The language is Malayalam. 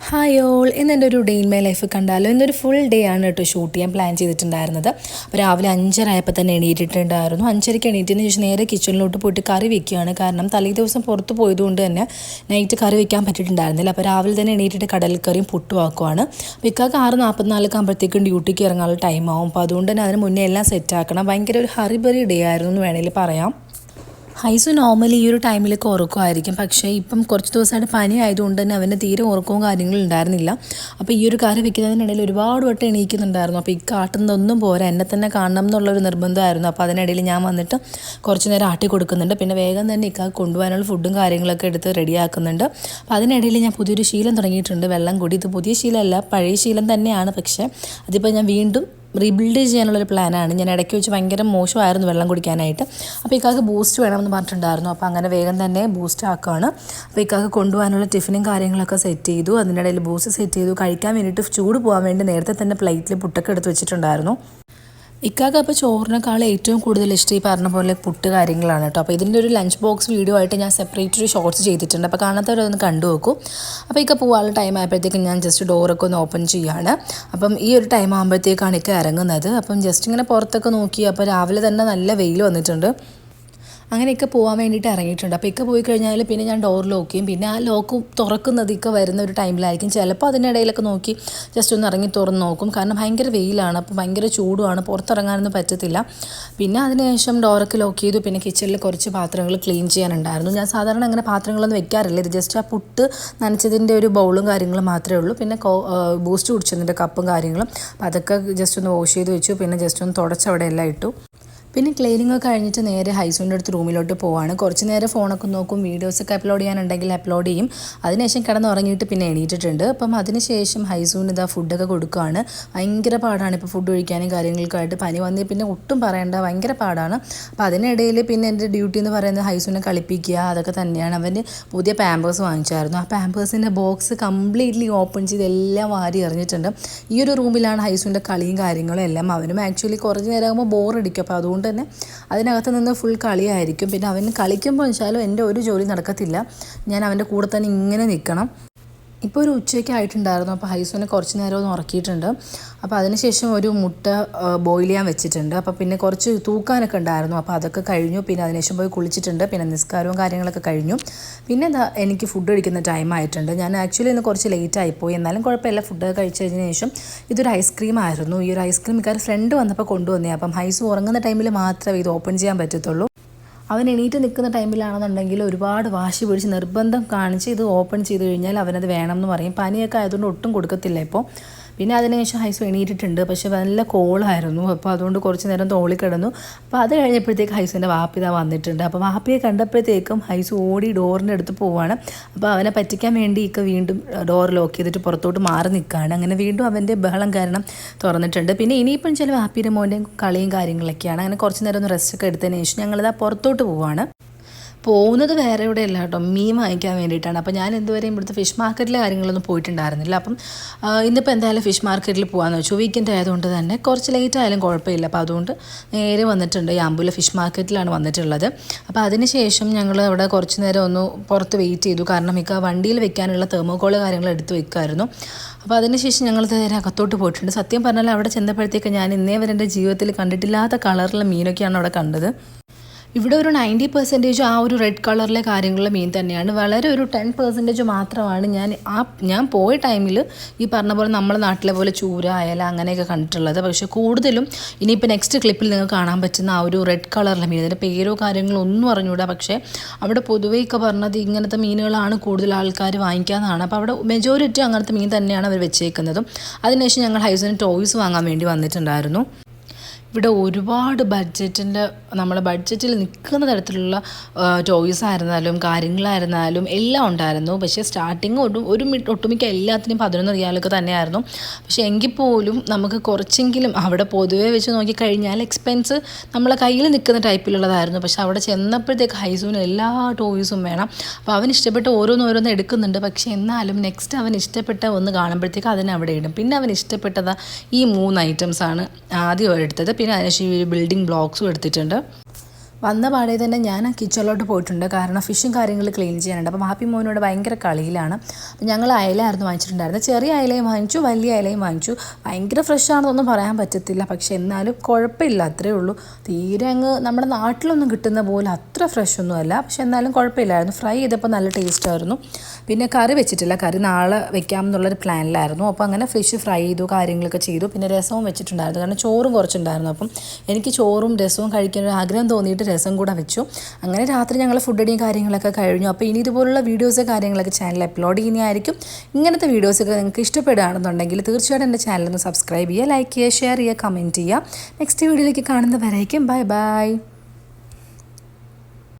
ഹായ് ഓൾ, ഇന്നെൻ്റെ ഒരു ഡേ ഇൻ മൈ ലൈഫ് കണ്ടാലോ. ഇന്നൊരു ഫുൾ ഡേ ആണ് കേട്ടോ ഷൂട്ട് ചെയ്യാൻ പ്ലാൻ ചെയ്തിട്ടുണ്ടായിരുന്നത്. അപ്പോൾ രാവിലെ 5:30 ആയപ്പോൾ തന്നെ എണീറ്റിട്ടുണ്ടായിരുന്നു. 5:30 എണീറ്റതിന് ശേഷം നേരെ കിച്ചണിലോട്ട് പോയിട്ട് കറി വെക്കുകയാണ്. കാരണം തലേ ദിവസം പുറത്ത് പോയതുകൊണ്ട് തന്നെ നൈറ്റ് കറി വെക്കാൻ പറ്റിയിട്ടുണ്ടായിരുന്നില്ല. അപ്പോൾ രാവിലെ തന്നെ എണീറ്റിട്ട് കടൽക്കറിയും പുട്ടുമാക്കുവാണ്. അപ്പോൾ ഇക്കാക്ക് 6:44 ആകുമ്പോഴത്തേക്കും ഡ്യൂട്ടിക്ക് ഇറങ്ങാനുള്ള ടൈം ആവും. അപ്പോൾ അതുകൊണ്ട് തന്നെ അതിന് മുന്നേ എല്ലാം സെറ്റാക്കണം. ഭയങ്കര ഒരു ഹറിബറി ഡേ ആയിരുന്നു എന്ന് വേണമെങ്കിൽ പറയാം. ഹൈസു നോർമലി ഈ ഒരു ടൈമിലൊക്കെ ഉറക്കമായിരിക്കും, പക്ഷേ ഇപ്പം കുറച്ച് ദിവസമായിട്ട് പനി ആയതുകൊണ്ട് തന്നെ അവന് തീരെ ഉറക്കവും കാര്യങ്ങളും ഉണ്ടായിരുന്നില്ല. അപ്പോൾ ഈ ഒരു കറി വെക്കുന്നതിനിടയിൽ ഒരുപാട് വട്ടം എണീക്കുന്നുണ്ടായിരുന്നു. അപ്പോൾ ഈ കാട്ടുന്നതൊന്നും പോരാ, എന്നെ തന്നെ കാണണം എന്നുള്ളൊരു നിർബന്ധമായിരുന്നു. അപ്പോൾ അതിനിടയിൽ ഞാൻ വന്നിട്ട് കുറച്ച് നേരം ആട്ടി കൊടുക്കുന്നുണ്ട്. പിന്നെ വേഗം തന്നെ ഇക്കാക്ക് കൊണ്ടുപോകാനുള്ള ഫുഡും കാര്യങ്ങളൊക്കെ എടുത്ത് റെഡിയാക്കുന്നുണ്ട്. അപ്പോൾ അതിനിടയിൽ ഞാൻ പുതിയൊരു ശീലം തുടങ്ങിയിട്ടുണ്ട്, വെള്ളം കൂടി. ഇത് പുതിയ ശീലമല്ല, പഴയ ശീലം തന്നെയാണ്. പക്ഷേ അതിപ്പോൾ ഞാൻ വീണ്ടും റീബിൽഡ് ചെയ്യാനുള്ളൊരു പ്ലാനാണ്. ഞാൻ ഇടയ്ക്ക് വെച്ച് ഭയങ്കര മോശമായിരുന്നു വെള്ളം കുടിക്കാനായിട്ട്. അപ്പോൾ ഇക്കാക്ക് ബൂസ്റ്റ് വേണമെന്ന് പറഞ്ഞിട്ടുണ്ടായിരുന്നു. അപ്പോൾ അങ്ങനെ വേഗം തന്നെ ബൂസ്റ്റ് ആക്കുകയാണ്. അപ്പോൾ ഇക്കാക്ക് കൊണ്ടുപോകാനുള്ള ടിഫിനും കാര്യങ്ങളൊക്കെ സെറ്റ് ചെയ്തു. അതിനിടയിൽ ബൂസ്റ്റ് സെറ്റ് ചെയ്തു. കഴിക്കാൻ വേണ്ടിയിട്ട് ചൂട് പോകാൻ വേണ്ടി നേരത്തെ തന്നെ പ്ലേറ്റിൽ പുട്ടൊക്കെ എടുത്ത് വെച്ചിട്ടുണ്ടായിരുന്നു. ഇക്കാക്ക് അപ്പോൾ ചോറിനേക്കാൾ ഏറ്റവും കൂടുതൽ ഇഷ്ടം ഈ പറഞ്ഞ പോലെ പുട്ട് കാര്യങ്ങളാണ് കേട്ടോ. അപ്പോൾ ഇതിൻ്റെ ഒരു ലഞ്ച് ബോക്സ് വീഡിയോ ആയിട്ട് ഞാൻ സെപ്പറേറ്റ് ഒരു ഷോർട്സ് ചെയ്തിട്ടുണ്ട്. അപ്പോൾ കാണാത്തവരൊന്ന് കണ്ടു നോക്കൂ. അപ്പോൾ ഇക്ക പോകാനുള്ള ടൈം ആയപ്പോഴത്തേക്കും ഞാൻ ജസ്റ്റ് ഡോറൊക്കെ ഒന്ന് ഓപ്പൺ ചെയ്യുകയാണ്. അപ്പം ഈ ഒരു ടൈം ആകുമ്പോഴത്തേക്കാണ് ഇക്ക ഇറങ്ങുന്നത്. അപ്പം ജസ്റ്റ് ഇങ്ങനെ പുറത്തൊക്കെ നോക്കി. അപ്പോൾ രാവിലെ തന്നെ നല്ല വെയിൽ വന്നിട്ടുണ്ട്. അങ്ങനെയൊക്കെ പോകാൻ വേണ്ടിയിട്ട് ഇറങ്ങിയിട്ടുണ്ട്. അപ്പോൾ ഇക്ക പോയി കഴിഞ്ഞാൽ പിന്നെ ഞാൻ ഡോർ ലോക്ക് ചെയ്യും. പിന്നെ ആ ലോക്ക് തുറക്കുന്നത് ഇക്ക വരുന്ന ഒരു ടൈമിലായിരിക്കും. ചിലപ്പോൾ അതിനിടയിലൊക്കെ നോക്കി ജസ്റ്റ് ഒന്ന് ഇറങ്ങി തുറന്ന് നോക്കും. കാരണം ഭയങ്കര വെയിലാണ്, അപ്പോൾ ഭയങ്കര ചൂടുമാണ്, പുറത്തിറങ്ങാനൊന്നും പറ്റത്തില്ല. പിന്നെ അതിനുശേഷം ഡോറൊക്കെ ലോക്ക് ചെയ്തു. പിന്നെ കിച്ചണിൽ കുറച്ച് പാത്രങ്ങൾ ക്ലീൻ ചെയ്യാനുണ്ടായിരുന്നു. ഞാൻ സാധാരണ അങ്ങനെ പാത്രങ്ങളൊന്നും വെക്കാറില്ല. ഇത് ജസ്റ്റ് ആ പുട്ട് നനച്ചതിൻ്റെ ഒരു ബൗളും കാര്യങ്ങളും മാത്രമേ ഉള്ളൂ. പിന്നെ ബൂസ്റ്റ് കുടിച്ചതിൻ്റെ കപ്പും കാര്യങ്ങളും. അപ്പോൾ അതൊക്കെ ജസ്റ്റ് ഒന്ന് വാഷ് ചെയ്ത് വെച്ചു. പിന്നെ ജസ്റ്റ് ഒന്ന് തുടച്ച് അവിടെ എല്ലാം ഇട്ടു. പിന്നെ ക്ലീനിങ് ഒക്കെ കഴിഞ്ഞിട്ട് നേരെ ഹൈസുവിൻ്റെ അടുത്ത് റൂമിലോട്ട് പോവാണ്. കുറച്ച് നേരം ഫോണൊക്കെ നോക്കും, വീഡിയോസൊക്കെ അപ്ലോഡ് ചെയ്യാനുണ്ടെങ്കിൽ അപ്ലോഡ് ചെയ്യും. അതിനുശേഷം കിടന്നുറങ്ങിയിട്ട് പിന്നെ എണീറ്റിട്ടുണ്ട്. അപ്പം അതിനുശേഷം ഹൈസുവിന് ഇതാ ഫുഡൊക്കെ കൊടുക്കുകയാണ്. ഭയങ്കര പാടാണ് ഇപ്പോൾ ഫുഡ് കഴിക്കാനും കാര്യങ്ങൾക്കായിട്ട്. പനി വന്നേ പിന്നെ ഒട്ടും പറയേണ്ട, ഭയങ്കര പാടാണ്. അപ്പോൾ അതിനിടയിൽ പിന്നെ എൻ്റെ ഡ്യൂട്ടി എന്ന് പറയുന്നത് ഹൈസുവിനെ കളിപ്പിക്കുക, അതൊക്കെ തന്നെയാണ്. അവന് പുതിയ പാമ്പേഴ്സ് വാങ്ങിച്ചായിരുന്നു. ആ പാമ്പേഴ്സിൻ്റെ ബോക്സ് കംപ്ലീറ്റ്ലി ഓപ്പൺ ചെയ്ത് എല്ലാം വാരി എറിഞ്ഞിട്ടുണ്ട്. ഈ ഒരു റൂമിലാണ് ഹൈസുവിൻ്റെ കളിയും കാര്യങ്ങളും എല്ലാം. അവനും ആക്ച്വലി കുറച്ച് നേരം ആകുമ്പോൾ ബോറടിക്കും. അപ്പോൾ അതുകൊണ്ട് തന്നെ അതിനകത്ത് നിന്ന് ഫുൾ കളിയായിരിക്കും. പിന്നെ അവന് കളിക്കുമ്പോൾ വെച്ചാലും എൻ്റെ ഒരു ജോലി നടക്കത്തില്ല, ഞാൻ അവൻ്റെ കൂടെ തന്നെ ഇങ്ങനെ നിൽക്കണം. ഇപ്പോൾ ഒരു ഉച്ചയ്ക്ക് ആയിട്ടുണ്ടായിരുന്നു. അപ്പോൾ ഹൈസുവിനെ കുറച്ച് നേരം ഒന്ന് ഉറക്കിയിട്ടുണ്ട്. അപ്പോൾ അതിനുശേഷം ഒരു മുട്ട ബോയിൽ ചെയ്യാൻ വെച്ചിട്ടുണ്ട്. അപ്പോൾ പിന്നെ കുറച്ച് തൂക്കാനൊക്കെ ഉണ്ടായിരുന്നു. അപ്പോൾ അതൊക്കെ കഴിഞ്ഞു. പിന്നെ അതിനുശേഷം പോയി കുളിച്ചിട്ടുണ്ട്. പിന്നെ നിസ്കാരവും കാര്യങ്ങളൊക്കെ കഴിഞ്ഞു. പിന്നെ എനിക്ക് ഫുഡ് കഴിക്കുന്ന ടൈം ആയിട്ടുണ്ട്. ഞാൻ ആക്ച്വലി ഇന്ന് കുറച്ച് ലേറ്റ് ആയിപ്പോയി, എന്നാലും കുഴപ്പമില്ല. ഫുഡ് കഴിച്ചതിന് ശേഷം ഇതൊരു ഐസ്ക്രീം ആയിരുന്നു. ഈ ഒരു ഐസ്ക്രീം ഇക്കാർ ഫ്രണ്ട് വന്നപ്പോൾ കൊണ്ടുവന്നേ. അപ്പം ഹൈസു ഉറങ്ങുന്ന ടൈമിൽ മാത്രമേ ഇത് ഓപ്പൺ ചെയ്യാൻ പറ്റത്തുള്ളൂ. അവൻ എണീറ്റ് നിൽക്കുന്ന ടൈമിലാണെന്നുണ്ടെങ്കിൽ ഒരുപാട് വാശി പിടിച്ച് നിർബന്ധം കാണിച്ച് ഇത് ഓപ്പൺ ചെയ്ത് കഴിഞ്ഞാൽ അവനത് വേണം എന്ന് പറയും. പനിയൊക്കെ ആയതുകൊണ്ട് ഒട്ടും കൊടുക്കത്തില്ല ഇപ്പോൾ. പിന്നെ അതിനുശേഷം ഹൈസു എണീറ്റിട്ടുണ്ട്. പക്ഷേ നല്ല കോളായിരുന്നു. അപ്പോൾ അതുകൊണ്ട് കുറച്ച് നേരം തോളിക്കിടന്നു. അപ്പോൾ അത് കഴിഞ്ഞപ്പോഴത്തേക്ക് ഹൈസുവിൻ്റെ വാപ്പിത വന്നിട്ടുണ്ട്. അപ്പോൾ വാപ്പിയെ കണ്ടപ്പോഴത്തേക്കും ഹൈസു ഓടി ഡോറിൻ്റെ അടുത്ത് പോവുകയാണ്. അപ്പോൾ അവനെ പറ്റിക്കാൻ വേണ്ടി ഒക്കെ വീണ്ടും ഡോർ ലോക്ക് ചെയ്തിട്ട് പുറത്തോട്ട് മാറി നിൽക്കുകയാണ്. അങ്ങനെ വീണ്ടും അവൻ്റെ ബഹളം കാരണം തുറന്നിട്ടുണ്ട്. പിന്നെ ഇനിയിപ്പം ചില വാപ്പിയുടെ മോൻ്റെയും കളിയും കാര്യങ്ങളൊക്കെയാണ്. അങ്ങനെ കുറച്ച് നേരം ഒന്ന് റെസ്റ്റൊക്കെ എടുത്തതിന് ശേഷം ഞങ്ങളിതാ പുറത്തോട്ട് പോവുകയാണ്. പോകുന്നത് വേറെ എവിടെ അല്ല കേട്ടോ, മീൻ വാങ്ങിക്കാൻ വേണ്ടിയിട്ടാണ്. അപ്പോൾ ഞാൻ ഇതുവരെയും ഇവിടുത്തെ ഫിഷ് മാർക്കറ്റിലെ കാര്യങ്ങളൊന്നും പോയിട്ടുണ്ടായിരുന്നില്ല. അപ്പം ഇന്നിപ്പോൾ എന്തായാലും ഫിഷ് മാർക്കറ്റിൽ പോകാമെന്ന് വെച്ചു. വീക്കെൻഡ് ആയതുകൊണ്ട് തന്നെ കുറച്ച് ലേറ്റ് ആയാലും കുഴപ്പമില്ല. അപ്പോൾ അതുകൊണ്ട് നേരെ വന്നിട്ടുണ്ട്, യാമ്പുല ഫിഷ് മാർക്കറ്റിലാണ് വന്നിട്ടുള്ളത്. അപ്പോൾ അതിനുശേഷം ഞങ്ങൾ അവിടെ കുറച്ച് നേരം ഒന്ന് പുറത്ത് വെയിറ്റ് ചെയ്തു. കാരണം മിക്ക വണ്ടിയിൽ വെക്കാനുള്ള തെർമോക്കോള് കാര്യങ്ങൾ എടുത്ത് വെക്കുമായിരുന്നു. അപ്പോൾ അതിനുശേഷം ഞങ്ങൾ നേരെ അകത്തോട്ട് പോയിട്ടുണ്ട്. സത്യം പറഞ്ഞാൽ അവിടെ ചെന്നപ്പോഴത്തേക്ക് ഞാൻ ഇന്നേ വരെ എൻ്റെ ജീവിതത്തിൽ കണ്ടിട്ടില്ലാത്ത കളറിലുള്ള മീനൊക്കെയാണ് അവിടെ കണ്ടത്. ഇവിടെ ഒരു 90% ആ ഒരു റെഡ് കളറിലെ കാര്യങ്ങളുള്ള മീൻ തന്നെയാണ്. വളരെ ഒരു 10% മാത്രമാണ് ഞാൻ പോയ ടൈമിൽ ഈ പറഞ്ഞ പോലെ നമ്മുടെ നാട്ടിലെ പോലെ ചൂര, അയല അങ്ങനെയൊക്കെ കണ്ടിട്ടുള്ളത്. പക്ഷേ കൂടുതലും ഇനിയിപ്പോൾ നെക്സ്റ്റ് ക്ലിപ്പിൽ നിങ്ങൾക്ക് കാണാൻ പറ്റുന്ന ആ ഒരു റെഡ് കളറിലെ മീൻ, അതിൻ്റെ പേരോ കാര്യങ്ങളോ ഒന്നും അറിഞ്ഞൂടാ. പക്ഷേ അവിടെ പൊതുവെയൊക്കെ പറഞ്ഞത് ഇങ്ങനത്തെ മീനുകളാണ് കൂടുതൽ ആൾക്കാർ വാങ്ങിക്കാമെന്നാണ്. അപ്പോൾ അവിടെ മെജോറിറ്റി അങ്ങനത്തെ മീൻ തന്നെയാണ് അവർ വെച്ചേക്കുന്നതും. അതിനുശേഷം ഞങ്ങൾ ഹൈസിന് ടോയ്സ് വാങ്ങാൻ വേണ്ടി വന്നിട്ടുണ്ടായിരുന്നു. ഇവിടെ ഒരുപാട് നമ്മളെ ബഡ്ജറ്റിൽ നിൽക്കുന്ന തരത്തിലുള്ള ടോയ്സ് ആയിരുന്നാലും കാര്യങ്ങളായിരുന്നാലും എല്ലാം ഉണ്ടായിരുന്നു. പക്ഷേ സ്റ്റാർട്ടിങ് ഒട്ടുമിക്ക എല്ലാത്തിനും 11 റിയാലൊക്കെ തന്നെയായിരുന്നു. പക്ഷേ എങ്കിൽ പോലും നമുക്ക് കുറച്ചെങ്കിലും അവിടെ പൊതുവെ വെച്ച് നോക്കിക്കഴിഞ്ഞാൽ എക്സ്പെൻസ് നമ്മളെ കയ്യിൽ നിൽക്കുന്ന ടൈപ്പിലുള്ളതായിരുന്നു. പക്ഷേ അവിടെ ചെന്നപ്പോഴത്തേക്ക് ഹൈസുവിന് എല്ലാ ടോയ്സും വേണം. അപ്പോൾ അവൻ ഇഷ്ടപ്പെട്ട ഓരോന്നോരോന്ന് എടുക്കുന്നുണ്ട്. പക്ഷേ എന്നാലും നെക്സ്റ്റ് അവൻ ഇഷ്ടപ്പെട്ട ഒന്ന് കാണുമ്പോഴത്തേക്ക് അതിനവിടെ ഇടും. പിന്നെ അവൻ ഇഷ്ടപ്പെട്ടത് ഈ 3 ഐറ്റംസാണ് ആദ്യം എടുത്തത്. പിന്നെ അതിനുശേഷം ബിൽഡിംഗ് ബ്ലോക്സും എടുത്തിട്ടുണ്ട്. വന്ന പാടെ തന്നെ ഞാൻ കിച്ചണിലോട്ട് പോയിട്ടുണ്ട്. കാരണം ഫിഷും കാര്യങ്ങൾ ക്ലീൻ ചെയ്യാനുണ്ട്. അപ്പം ഹാപ്പി മോനോട് ഭയങ്കര കളിയിലാണ്. അപ്പം ഞങ്ങൾ അയലയായിരുന്നു വാങ്ങിച്ചിട്ടുണ്ടായിരുന്നത്. ചെറിയ അയലയും വാങ്ങിച്ചു, വലിയ അയലയും വാങ്ങിച്ചു. ഭയങ്കര ഫ്രഷ് ആണെന്നൊന്നും പറയാൻ പറ്റത്തില്ല, പക്ഷെ എന്നാലും കുഴപ്പമില്ല, അത്രയേ ഉള്ളൂ. തീരെ അങ്ങ് നമ്മുടെ നാട്ടിലൊന്നും കിട്ടുന്ന പോലെ അത്ര ഫ്രഷ് ഒന്നും അല്ല, പക്ഷെ എന്നാലും കുഴപ്പമില്ലായിരുന്നു. ഫ്രൈ ചെയ്തപ്പോൾ നല്ല ടേസ്റ്റായിരുന്നു. പിന്നെ കറി വെച്ചിട്ടില്ല, കറി നാളെ വെക്കാം എന്നുള്ളൊരു പ്ലാനിലായിരുന്നു. അപ്പോൾ അങ്ങനെ ഫിഷ് ഫ്രൈ ചെയ്തു, കാര്യങ്ങളൊക്കെ ചെയ്തു. പിന്നെ രസവും വെച്ചിട്ടുണ്ടായിരുന്നു, കാരണം ചോറും കുറച്ചുണ്ടായിരുന്നു. അപ്പം എനിക്ക് ചോറും രസവും കഴിക്കാനൊരു ആഗ്രഹം തോന്നിയിട്ട് രസം കൂടെ വെച്ചു. അങ്ങനെ രാത്രി ഞങ്ങൾ ഫുഡ് അടിയും കാര്യങ്ങളൊക്കെ കഴിഞ്ഞു. അപ്പോൾ ഇനി ഇതുപോലുള്ള വീഡിയോസ് കാര്യങ്ങളൊക്കെ ചാനൽ അപ്ലോഡ് ചെയ്യുന്നതായിരിക്കും. ഇങ്ങനത്തെ വീഡിയോസൊക്കെ നിങ്ങൾക്ക് ഇഷ്ടപ്പെടുകയാണെന്നുണ്ടെങ്കിൽ തീർച്ചയായിട്ടും എൻ്റെ ചാനലൊന്ന് സബ്സ്ക്രൈബ് ചെയ്യുക, ലൈക്ക് ചെയ്യുക, ഷെയർ ചെയ്യുക, കമൻറ്റ് ചെയ്യുക. നെക്സ്റ്റ് വീഡിയോയിലേക്ക് കാണുന്നവരേക്കും ബൈ ബൈ.